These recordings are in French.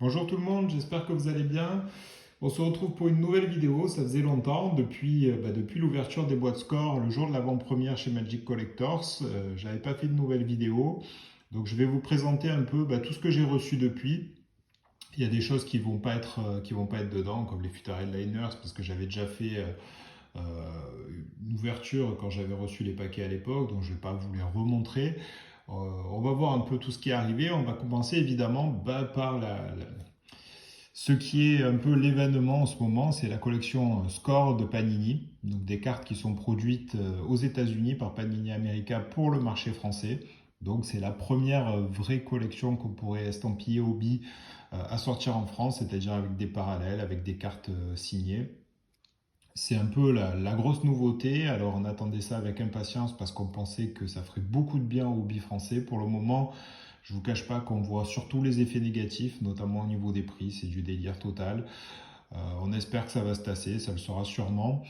Bonjour tout le monde, j'espère que vous allez bien. On se retrouve pour une nouvelle vidéo, ça faisait longtemps, depuis l'ouverture des boîtes score, le jour de l'avant-première chez Magic Collectors, j'avais pas fait de nouvelle vidéo. Donc je vais vous présenter un peu tout ce que j'ai reçu depuis. Il y a des choses qui vont pas être dedans, comme les Future Headliners, parce que j'avais déjà fait une ouverture quand j'avais reçu les paquets à l'époque, donc je ne vais pas vous les remontrer. On va voir un peu tout ce qui est arrivé. On va commencer évidemment par ce qui est un peu l'événement en ce moment, c'est la collection Score de Panini, donc des cartes qui sont produites aux États-Unis par Panini America pour le marché français. Donc c'est la première vraie collection qu'on pourrait estampiller hobby à sortir en France, c'est-à-dire avec des parallèles, avec des cartes signées. C'est un peu la grosse nouveauté. Alors on attendait ça avec impatience parce qu'on pensait que ça ferait beaucoup de bien au hobby français. Pour le moment, je ne vous cache pas qu'on voit surtout les effets négatifs, notamment au niveau des prix. C'est du délire total. On espère que ça va se tasser, ça le sera sûrement.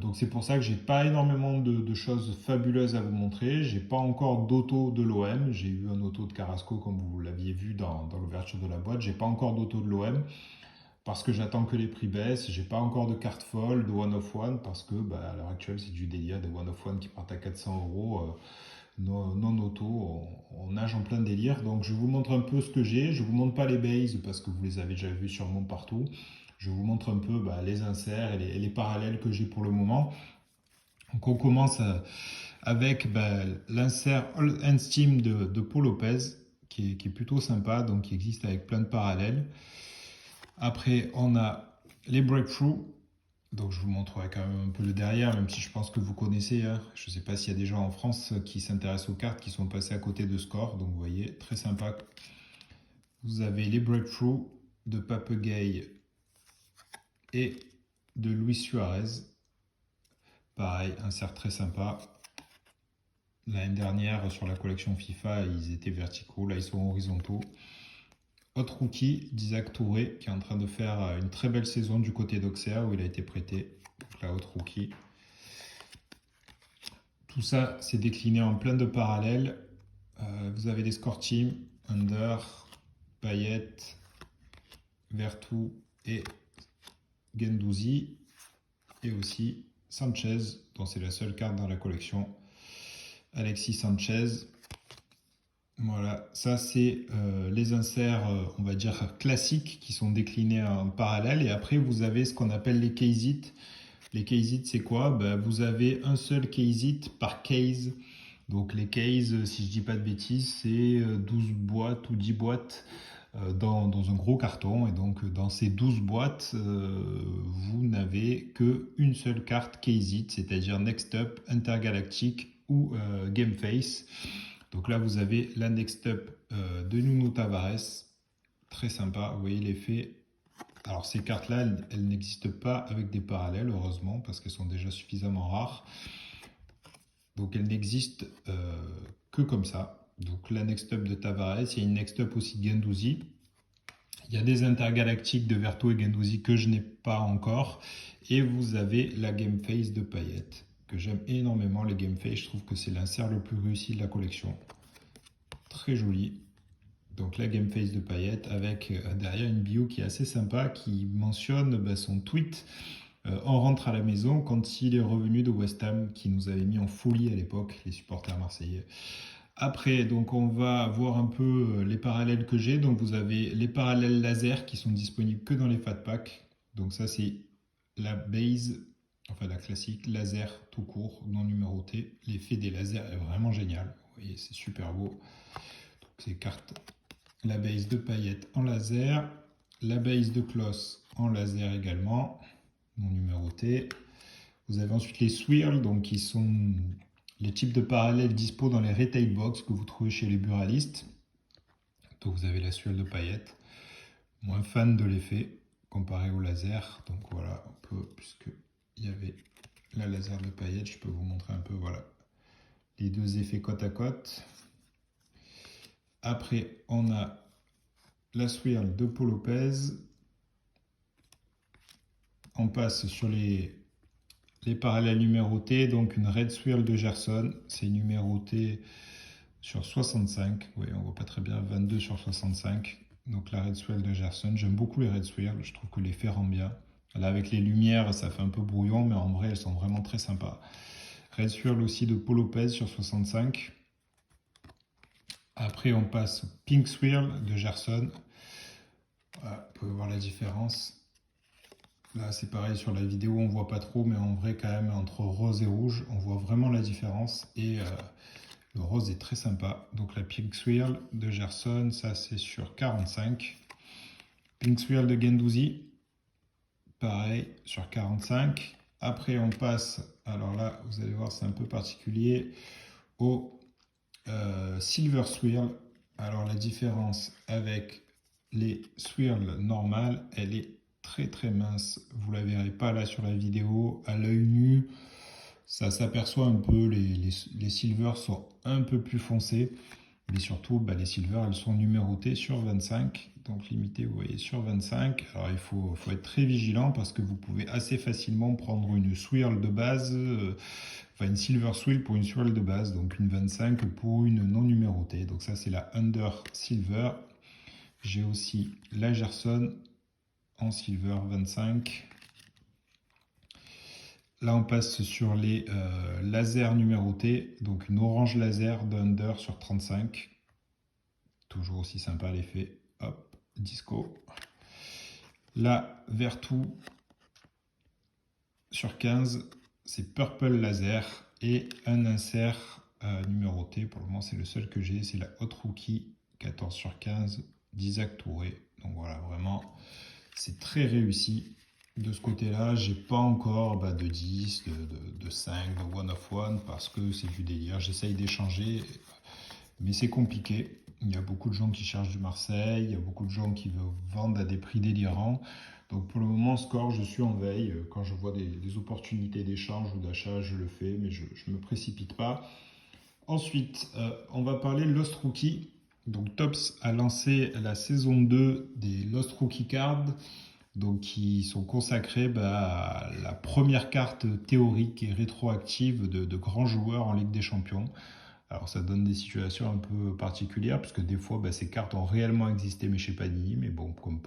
Donc c'est pour ça que j'ai pas énormément de choses fabuleuses à vous montrer. J'ai pas encore d'auto de l'OM. J'ai eu un auto de Carrasco comme vous l'aviez vu dans l'ouverture de la boîte. J'ai pas encore d'auto de l'OM parce que j'attends que les prix baissent. J'ai pas encore de carte folle, de one of one, parce que à l'heure actuelle c'est du délire, des one of one qui partent à 400 euros non auto, on nage en plein délire. Donc je vous montre un peu ce que j'ai. Je vous montre pas les bases parce que vous les avez déjà vus sûrement partout. Je vous montre un peu les inserts et les parallèles que j'ai pour le moment. Donc on commence avec l'insert All Hands Team de Paul Lopez qui est plutôt sympa, donc qui existe avec plein de parallèles. Après, on a les breakthroughs. Donc, je vous montrerai quand même un peu le derrière, même si je pense que vous connaissez, hein. Je ne sais pas s'il y a des gens en France qui s'intéressent aux cartes qui sont passés à côté de Score. Donc, vous voyez, très sympa. Vous avez les breakthroughs de Papegay et de Luis Suarez. Pareil, insert très sympa. L'année dernière, sur la collection FIFA, ils étaient verticaux. Là, ils sont horizontaux. Autre rookie, d'Isaac Touré, qui est en train de faire une très belle saison du côté d'Auxerre, où il a été prêté. Donc là, autre rookie. Tout ça, c'est décliné en plein de parallèles. Vous avez les score teams, Under, Payet, Vertu et Gendouzi. Et aussi Sanchez, dont c'est la seule carte dans la collection. Alexis Sanchez. Voilà, ça c'est les inserts, on va dire classiques, qui sont déclinés en parallèle. Et après, vous avez ce qu'on appelle les case it. Les case it, c'est quoi? Vous avez un seul case it par case. Donc les cases, si je dis pas de bêtises, c'est 12 boîtes ou 10 boîtes dans un gros carton. Et donc dans ces 12 boîtes, vous n'avez qu'une seule carte case it, c'est-à-dire Next Up, Intergalactic ou Game Face. Donc là, vous avez la Next Up de Nuno Tavares. Très sympa, vous voyez l'effet. Alors ces cartes-là, elles n'existent pas avec des parallèles, heureusement, parce qu'elles sont déjà suffisamment rares. Donc elles n'existent que comme ça. Donc la Next Up de Tavares, il y a une Next Up aussi de Gendouzi. Il y a des intergalactiques de Verto et Gendouzi que je n'ai pas encore. Et vous avez la Game Face de Payet, que j'aime énormément. Les Game Face, je trouve que c'est l'insert le plus réussi de la collection. Très joli. Donc la Game Face de Payet avec derrière une bio qui est assez sympa, qui mentionne son tweet on rentre à la maison quand il est revenu de West Ham, qui nous avait mis en folie à l'époque, les supporters marseillais. Après, donc on va voir un peu les parallèles que j'ai. Donc vous avez les parallèles laser qui sont disponibles que dans les fat packs. Donc ça c'est la base, enfin la classique laser tout court, non numéroté. L'effet des lasers est vraiment génial. Vous voyez, c'est super beau. Donc ces cartes, la base de paillettes en laser, la base de Kloss en laser également, non numéroté. Vous avez ensuite les swirls, donc qui sont les types de parallèles dispo dans les retail box que vous trouvez chez les buralistes. Donc vous avez la swirl de paillettes, moins fan de l'effet comparé au laser. Donc voilà, un peu, puisqu'il y avait la laser de paillettes, je peux vous montrer un peu, voilà, les deux effets côte à côte. Après, on a la swirl de Paul Lopez. On passe sur les parallèles numérotés. Donc une red swirl de Gerson, c'est numéroté sur 65. Oui, on voit pas très bien, 22 sur 65. Donc la Red Swirl de Gerson, j'aime beaucoup les Red Swirl, je trouve que l'effet rend bien. Là avec les lumières, ça fait un peu brouillon, mais en vrai, elles sont vraiment très sympas. Red Swirl aussi de Paul Lopez sur 65. Après, on passe au Pink Swirl de Gerson. Voilà, vous pouvez voir la différence. Là, c'est pareil, sur la vidéo, on voit pas trop, mais en vrai, quand même, entre rose et rouge, on voit vraiment la différence. Et le rose est très sympa. Donc la Pink Swirl de Gerson, ça c'est sur 45. Pink Swirl de Gendouzi, pareil, sur 45. Après, on passe, alors là, vous allez voir, c'est un peu particulier, au Silver Swirl. Alors la différence avec les swirls normales, elle est très très mince. Vous la verrez pas là sur la vidéo. À l'œil nu, ça s'aperçoit un peu. Les silvers sont un peu plus foncés. Mais surtout, bah, les silvers, elles sont numérotées sur 25. Donc limitées, vous voyez, sur 25. Alors il faut être très vigilant parce que vous pouvez assez facilement prendre une swirl de base, enfin une silver swirl pour une swirl de base, donc une 25 pour une non numérotée. Donc ça c'est la Under Silver. J'ai aussi la Gerson en silver 25. Là on passe sur les lasers numérotés, donc une orange laser d'Under sur 35. Toujours aussi sympa l'effet. Hop, disco. La Vertu sur 15, c'est Purple Laser et un insert numéroté. Pour le moment, c'est le seul que j'ai. C'est la Hot Rookie 14 sur 15 d'Isaac Touré. Donc voilà, vraiment, c'est très réussi. De ce côté-là, j'ai pas encore de 10, de 5, de one of one parce que c'est du délire. J'essaye d'échanger, mais c'est compliqué. Il y a beaucoup de gens qui cherchent du Marseille, il y a beaucoup de gens qui veulent vendre à des prix délirants. Donc pour le moment, score, je suis en veille. Quand je vois des opportunités d'échange ou d'achat, je le fais, mais je ne me précipite pas. Ensuite, on va parler Lost Rookie. Donc Topps a lancé la saison 2 des Lost Rookie Cards, donc qui sont consacrés à la première carte théorique et rétroactive de grands joueurs en Ligue des Champions. Alors ça donne des situations un peu particulières, parce que des fois ces cartes ont réellement existé mais chez Panini, mais bon, comme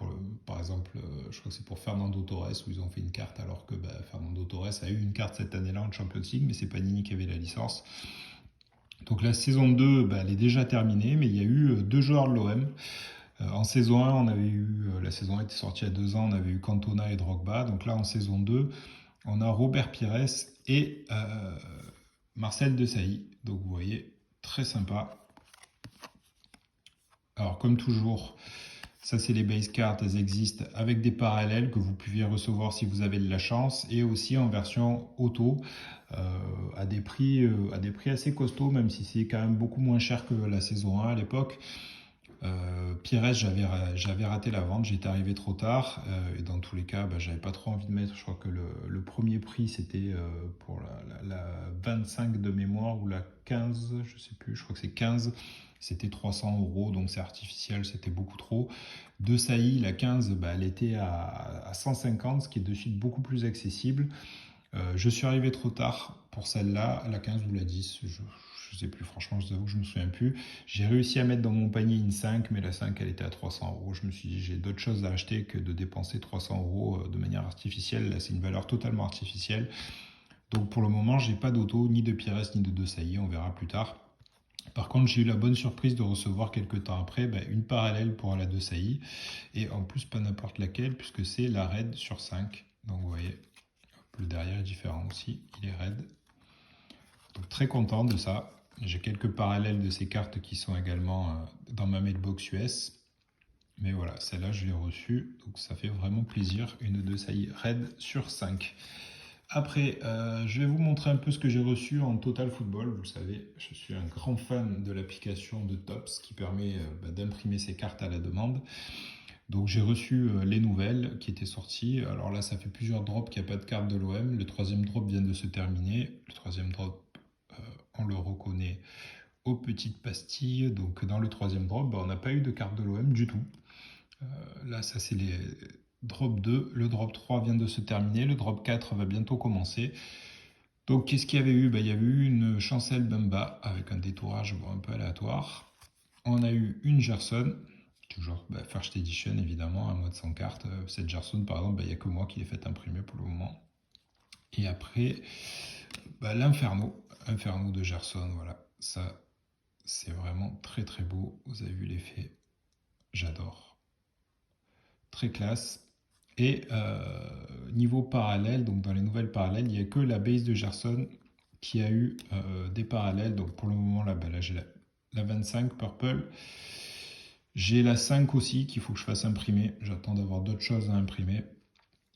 par exemple, je crois que c'est pour Fernando Torres, où ils ont fait une carte alors que Fernando Torres a eu une carte cette année-là en Champions League, mais c'est Panini qui avait la licence. Donc la saison 2, elle est déjà terminée, mais il y a eu deux joueurs de l'OM. En saison 1, on avait eu, la saison 1 était sortie il y a 2 ans, on avait eu Cantona et Drogba. Donc là, en saison 2, on a Robert Pires et Marcel Desailly. Donc vous voyez, très sympa. Alors comme toujours, ça c'est les base cards, elles existent avec des parallèles que vous pouviez recevoir si vous avez de la chance, et aussi en version auto à des prix assez costauds, même si c'est quand même beaucoup moins cher que la saison 1 à l'époque. Pires, j'avais raté la vente, j'étais arrivé trop tard, et dans tous les cas, j'avais pas trop envie de mettre. Je crois que le premier prix c'était pour la 25 de mémoire ou la 15, je sais plus, je crois que c'est 15, c'était 300 euros, donc c'est artificiel, c'était beaucoup trop. Desailly, la 15, elle était à 150, ce qui est de suite beaucoup plus accessible. Je suis arrivé trop tard pour celle-là, la 15 ou la 10, je ne sais plus, franchement, je vous avoue que je ne me souviens plus. J'ai réussi à mettre dans mon panier une 5, mais la 5, elle était à 300 euros. Je me suis dit, j'ai d'autres choses à acheter que de dépenser 300 euros de manière artificielle. Là, c'est une valeur totalement artificielle. Donc pour le moment, j'ai pas d'auto, ni de Pires, ni de Desailly, on verra plus tard. Par contre, j'ai eu la bonne surprise de recevoir quelques temps après une parallèle pour la Desailly, et en plus pas n'importe laquelle, puisque c'est la Red sur 5. Donc vous voyez, le derrière est différent aussi, il est raide. Donc très content de ça. J'ai quelques parallèles de ces cartes qui sont également dans ma mailbox US. Mais voilà, celle-là je l'ai reçue, donc ça fait vraiment plaisir. Une de Sailly Red sur 5. Après, je vais vous montrer un peu ce que j'ai reçu en Total Football. Vous le savez, je suis un grand fan de l'application de Topps qui permet d'imprimer ces cartes à la demande. Donc j'ai reçu les nouvelles qui étaient sorties. Alors là, ça fait plusieurs drops qu'il n'y a pas de carte de l'OM. Le troisième drop vient de se terminer. Le troisième drop, on le reconnaît aux petites pastilles. Donc dans le troisième drop, on n'a pas eu de carte de l'OM du tout. Là, ça c'est les drop 2. Le drop 3 vient de se terminer. Le drop 4 va bientôt commencer. Donc qu'est-ce qu'il y avait eu? Il y avait eu une Chancel Bamba avec un détourage un peu aléatoire. On a eu une Gerson. Toujours First Edition, évidemment, à moins de 100 cartes. Cette Gerson, par exemple, il n'y a que moi qui l'ai fait imprimer pour le moment. Et après, Inferno de Gerson, voilà. Ça, c'est vraiment très très beau. Vous avez vu l'effet, j'adore. Très classe. Et niveau parallèle, donc dans les nouvelles parallèles, il n'y a que la base de Gerson qui a eu des parallèles. Donc pour le moment, là j'ai la 25 Purple. J'ai la 5 aussi qu'il faut que je fasse imprimer. J'attends d'avoir d'autres choses à imprimer.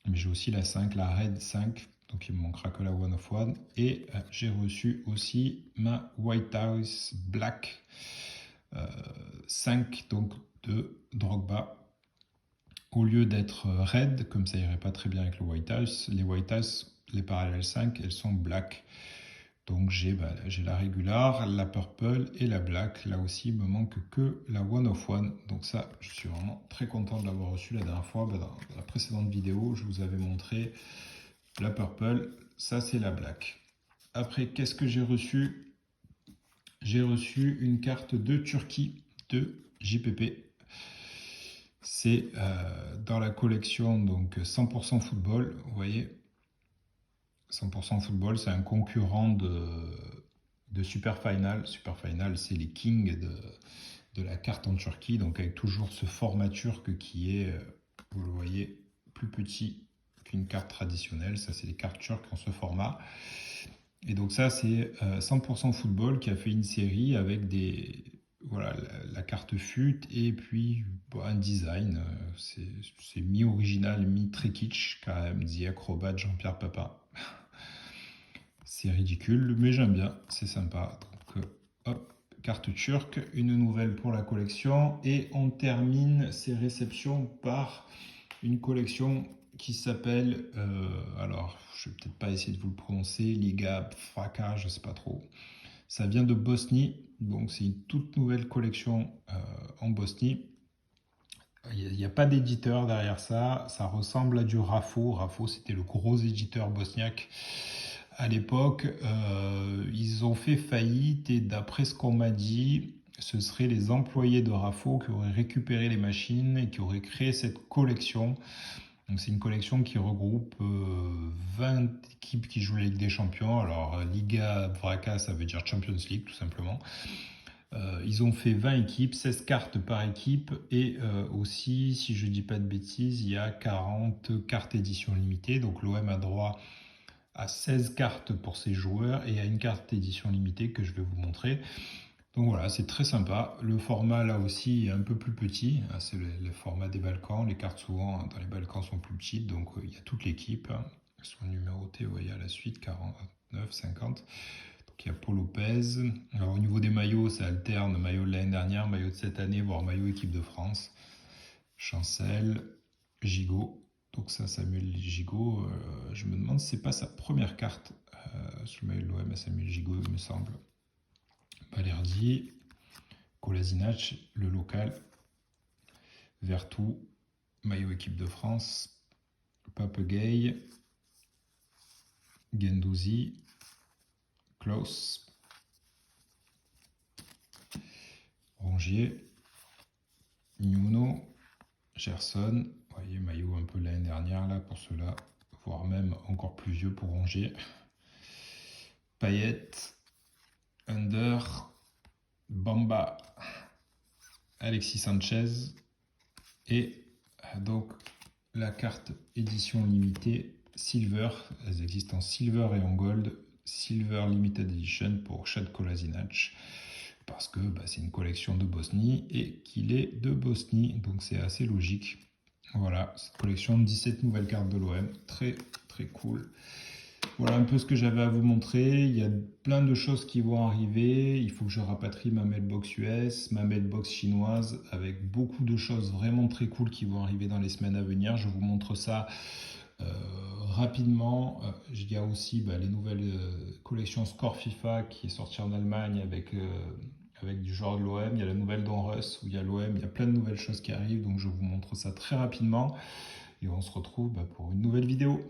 Mais j'ai aussi la 5, la Red 5. Donc il me manquera que la One of One. Et j'ai reçu aussi ma White House Black 5 donc de Drogba. Au lieu d'être red, comme ça irait pas très bien avec le White House, les White House, les parallèles 5, elles sont black. Donc j'ai la régular, la purple et la black. Là aussi, il me manque que la one of one. Donc ça, je suis vraiment très content de l'avoir reçu la dernière fois. Dans la précédente vidéo, je vous avais montré la purple. Ça, c'est la black. Après, qu'est-ce que j'ai reçu? J'ai reçu une carte de Turquie de JPP. C'est dans la collection donc 100% football, vous voyez. 100% football, c'est un concurrent de Super Final. Super Final, c'est les kings de la carte en Turquie, donc avec toujours ce format turc qui est, vous le voyez, plus petit qu'une carte traditionnelle. Ça, c'est les cartes turques en ce format. Et donc ça, c'est 100% football qui a fait une série avec voilà, la carte FUT et puis un design. C'est mi-original, mi-très kitsch, quand même, The Acrobat Jean-Pierre Papin. C'est ridicule, mais j'aime bien, c'est sympa. Donc, hop, carte turque, une nouvelle pour la collection. Et on termine ces réceptions par une collection qui s'appelle, alors je vais peut-être pas essayer de vous le prononcer, Liga Fraka, je sais pas trop. Ça vient de Bosnie, donc c'est une toute nouvelle collection en Bosnie. Il n'y a pas d'éditeur derrière ça, ça ressemble à du Rafo. Rafo, c'était le gros éditeur bosniaque à l'époque. Ils ont fait faillite et d'après ce qu'on m'a dit, ce seraient les employés de Rafo qui auraient récupéré les machines et qui auraient créé cette collection. Donc c'est une collection qui regroupe 20 équipes qui jouent la Ligue des Champions. Alors Liga Vraka, ça veut dire Champions League tout simplement. Ils ont fait 20 équipes, 16 cartes par équipe et aussi, si je ne dis pas de bêtises, il y a 40 cartes édition limitée. Donc l'OM a droit à 16 cartes pour ses joueurs et à une carte édition limitée que je vais vous montrer. Donc voilà, c'est très sympa. Le format là aussi est un peu plus petit. C'est le format des Balkans. Les cartes souvent dans les Balkans sont plus petites. Donc il y a toute l'équipe. Elles sont numérotées, vous voyez à la suite, 49, 50. Donc il y a Paul Lopez. Alors au niveau des maillots, ça alterne maillot de l'année dernière, maillot de cette année, voire maillot équipe de France. Chancel, Gigot. Donc ça, Samuel Gigot, je me demande si c'est pas sa première carte sur le maillot de l'OM à Samuel Gigot, il me semble. Balerdi, Kolasinac, le local, Vertou, maillot équipe de France, Papegay, Gendouzi, Klaus, Rongier, Nuno, Gerson, vous voyez, maillot un peu l'année dernière là pour ceux-là, voire même encore plus vieux pour Rongier, Payet, Under, Bamba, Alexis Sanchez et donc la carte édition limitée Silver. Elles existent en Silver et en Gold. Silver Limited Edition pour Chad Kolasinac parce que c'est une collection de Bosnie et qu'il est de Bosnie, donc c'est assez logique. Voilà, cette collection de 17 nouvelles cartes de l'OM, très très cool. Voilà un peu ce que j'avais à vous montrer. Il y a plein de choses qui vont arriver. Il faut que je rapatrie ma mailbox US, ma mailbox chinoise, avec beaucoup de choses vraiment très cool qui vont arriver dans les semaines à venir. Je vous montre ça rapidement. Il y a aussi les nouvelles collections Score FIFA qui est sortie en Allemagne avec du joueur de l'OM. Il y a la nouvelle Donruss où il y a l'OM. Il y a plein de nouvelles choses qui arrivent. Donc je vous montre ça très rapidement. Et on se retrouve pour une nouvelle vidéo.